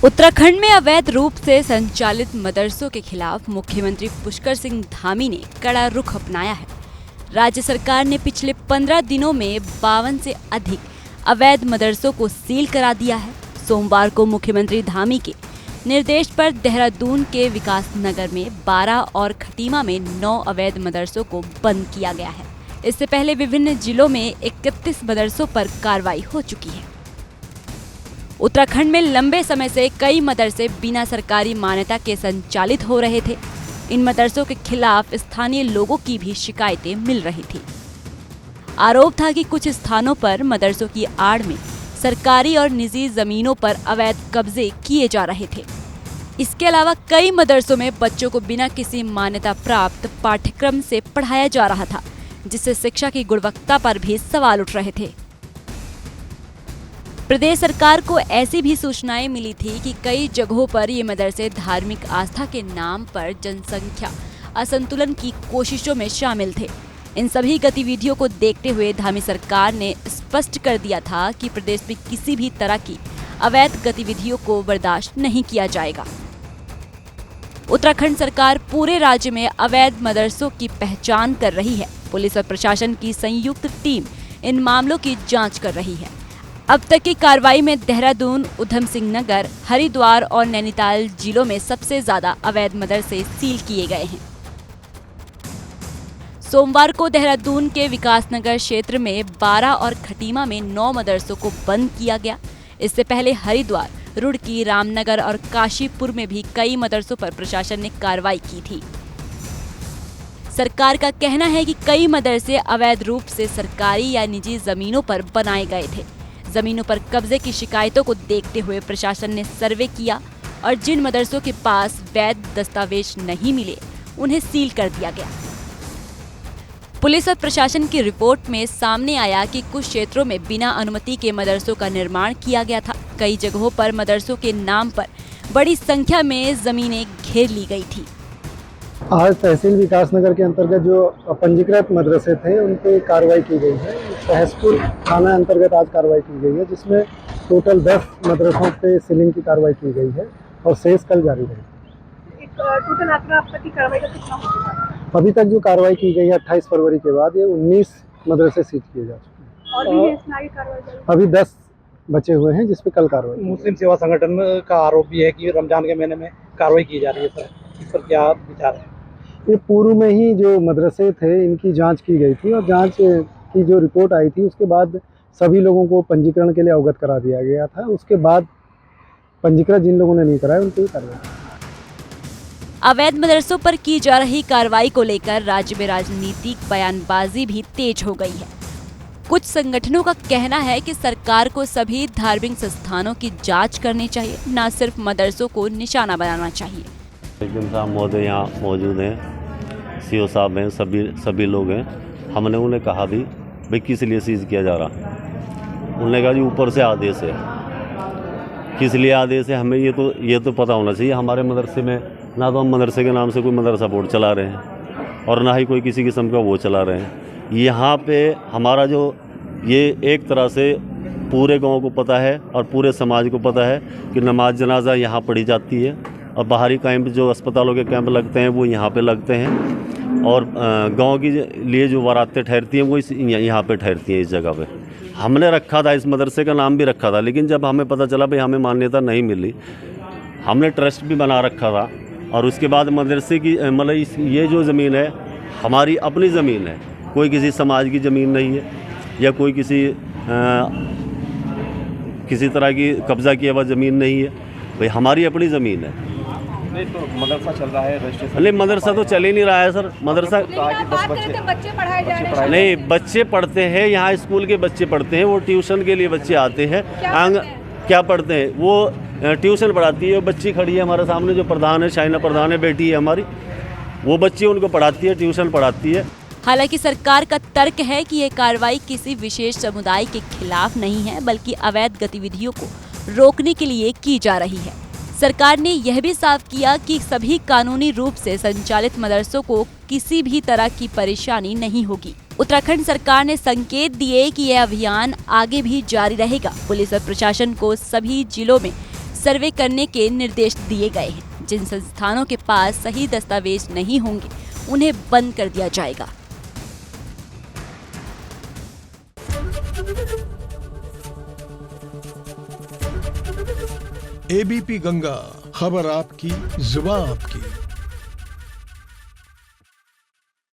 उत्तराखंड में अवैध रूप से संचालित मदरसों के खिलाफ मुख्यमंत्री पुष्कर सिंह धामी ने कड़ा रुख अपनाया है। राज्य सरकार ने पिछले 15 दिनों में 52 से अधिक अवैध मदरसों को सील करा दिया है। सोमवार को मुख्यमंत्री धामी के निर्देश पर देहरादून के विकास नगर में 12 और खटीमा में 9 अवैध मदरसों को बंद किया गया है। इससे पहले विभिन्न जिलों में 31 मदरसों पर कार्रवाई हो चुकी है। उत्तराखंड में लंबे समय से कई मदरसे बिना सरकारी मान्यता के संचालित हो रहे थे। इन मदरसों के खिलाफ स्थानीय लोगों की भी शिकायतें मिल रही थी। आरोप था कि कुछ स्थानों पर मदरसों की आड़ में सरकारी और निजी जमीनों पर अवैध कब्जे किए जा रहे थे। इसके अलावा कई मदरसों में बच्चों को बिना किसी मान्यता प्राप्त पाठ्यक्रम से पढ़ाया जा रहा था, जिससे शिक्षा की गुणवत्ता पर भी सवाल उठ रहे थे। प्रदेश सरकार को ऐसी भी सूचनाएं मिली थी कि कई जगहों पर ये मदरसे धार्मिक आस्था के नाम पर जनसंख्या असंतुलन की कोशिशों में शामिल थे। इन सभी गतिविधियों को देखते हुए धामी सरकार ने स्पष्ट कर दिया था कि प्रदेश में किसी भी तरह की अवैध गतिविधियों को बर्दाश्त नहीं किया जाएगा। उत्तराखंड सरकार पूरे राज्य में अवैध मदरसों की पहचान कर रही है। पुलिस और प्रशासन की संयुक्त टीम इन मामलों की जांच कर रही है। अब तक की कार्रवाई में देहरादून, उधम सिंह नगर, हरिद्वार और नैनीताल जिलों में सबसे ज्यादा अवैध मदरसे सील किए गए हैं। सोमवार को देहरादून के विकास नगर क्षेत्र में 12 और खटीमा में 9 मदरसों को बंद किया गया। इससे पहले हरिद्वार, रुड़की, रामनगर और काशीपुर में भी कई मदरसों पर प्रशासन ने कार्रवाई की थी। सरकार का कहना है कि कई मदरसे अवैध रूप से सरकारी या निजी जमीनों पर बनाए गए थे। जमीनों पर कब्जे की शिकायतों को देखते हुए प्रशासन ने सर्वे किया और जिन मदरसों के पास वैध दस्तावेज नहीं मिले, उन्हें सील कर दिया गया। पुलिस और प्रशासन की रिपोर्ट में सामने आया कि कुछ क्षेत्रों में बिना अनुमति के मदरसों का निर्माण किया गया था। कई जगहों पर मदरसों के नाम पर बड़ी संख्या में जमीनें घेर ली गई थी। आज तहसील विकास नगर के अंतर्गत जो पंजीकृत मदरसे थे उन पे कार्रवाई की गई है। तहसपुर थाना अंतर्गत आज कार्रवाई की गई है, जिसमें टोटल 10 मदरसों पे सीलिंग की कार्रवाई की गई है और शेष कल जारी रहेगी। टोटल आपकी कार्रवाई का कितना होगा? अभी तक जो कार्रवाई की गई है 28 फरवरी के बाद ये 19 मदरसे सीज किए जा चुके हैं और भी इसमें कार्रवाई अभी 10 बचे हुए हैं, जिसपे कल कार्रवाई। मुस्लिम सेवा संगठन का आरोप भी है कि रमजान के महीने में कार्रवाई की जा रही है। सर, इस पर क्या विचार है? ये पूर्व में ही जो मदरसे थे इनकी जांच की गई थी और जांच की जो रिपोर्ट आई थी उसके बाद सभी लोगों को पंजीकरण के लिए अवगत करा दिया गया था। उसके बाद पंजीकरण जिन लोगों ने नहीं कराया उनकी कार्रवाई। अवैध मदरसों पर की जा रही कार्रवाई को लेकर राज्य में राजनीतिक बयानबाजी भी तेज हो गई है। कुछ संगठनों का कहना है कि सरकार को सभी धार्मिक संस्थानों की जांच करनी चाहिए, न सिर्फ मदरसों को निशाना बनाना चाहिए। साहब महोदय यहाँ मौजूद हैं, सीओ साहब हैं, सभी लोग हैं। हमने उन्हें कहा भी भाई किस लिए सीज किया जा रहा। उन्होंने कहा जी ऊपर से आदेश है। किस लिए आदेश है हमें ये तो पता होना चाहिए। हमारे मदरसे में ना तो हम मदरसे के नाम से कोई मदरसा बोर्ड चला रहे हैं और ना ही कोई किसी किस्म का वो चला रहे हैं। यहाँ पे हमारा जो ये एक तरह से पूरे गांव को पता है और पूरे समाज को पता है कि नमाज जनाजा यहाँ पढ़ी जाती है और बाहरी कैंप जो अस्पतालों के कैंप लगते हैं वो यहाँ पे लगते हैं और गांव के लिए जो बारातें ठहरती हैं वो यहाँ पे ठहरती हैं इस जगह पे। हमने रखा था, इस मदरसे का नाम भी रखा था, लेकिन जब हमें पता चला भाई हमें मान्यता नहीं मिली, हमने ट्रस्ट भी बना रखा था और उसके बाद मदरसे की मतलब ये जो ज़मीन है हमारी अपनी ज़मीन है, कोई किसी समाज की ज़मीन नहीं है या कोई किसी तरह की कब्ज़ा किया हुआ ज़मीन नहीं है, भाई हमारी अपनी ज़मीन है। नहीं तो मदरसा चल रहा है, नहीं मदरसा तो चल ही नहीं रहा है सर। मदरसा बच्चे पढ़ाए जा रहे हैं। नहीं, बच्चे पढ़ते हैं, यहाँ स्कूल के बच्चे पढ़ते हैं, वो ट्यूशन के लिए बच्चे आते हैं। क्या पढ़ते हैं वो ट्यूशन पढ़ाती है। बच्ची खड़ी है हमारे सामने, जो प्रधान है, शाइना प्रधान है, बेटी है हमारी, वो बच्ची उनको पढ़ाती है, ट्यूशन पढ़ाती है। हालांकि सरकार का तर्क है कि ये कार्रवाई किसी विशेष समुदाय के खिलाफ नहीं है, बल्कि अवैध गतिविधियों को रोकने के लिए की जा रही है। सरकार ने यह भी साफ किया कि सभी कानूनी रूप से संचालित मदरसों को किसी भी तरह की परेशानी नहीं होगी। उत्तराखंड सरकार ने संकेत दिए कि यह अभियान आगे भी जारी रहेगा। पुलिस और प्रशासन को सभी जिलों में सर्वे करने के निर्देश दिए गए हैं। जिन संस्थानों के पास सही दस्तावेज नहीं होंगे उन्हें बंद कर दिया जाएगा। एबीपी गंगा, खबर आपकी, जुबान आपकी।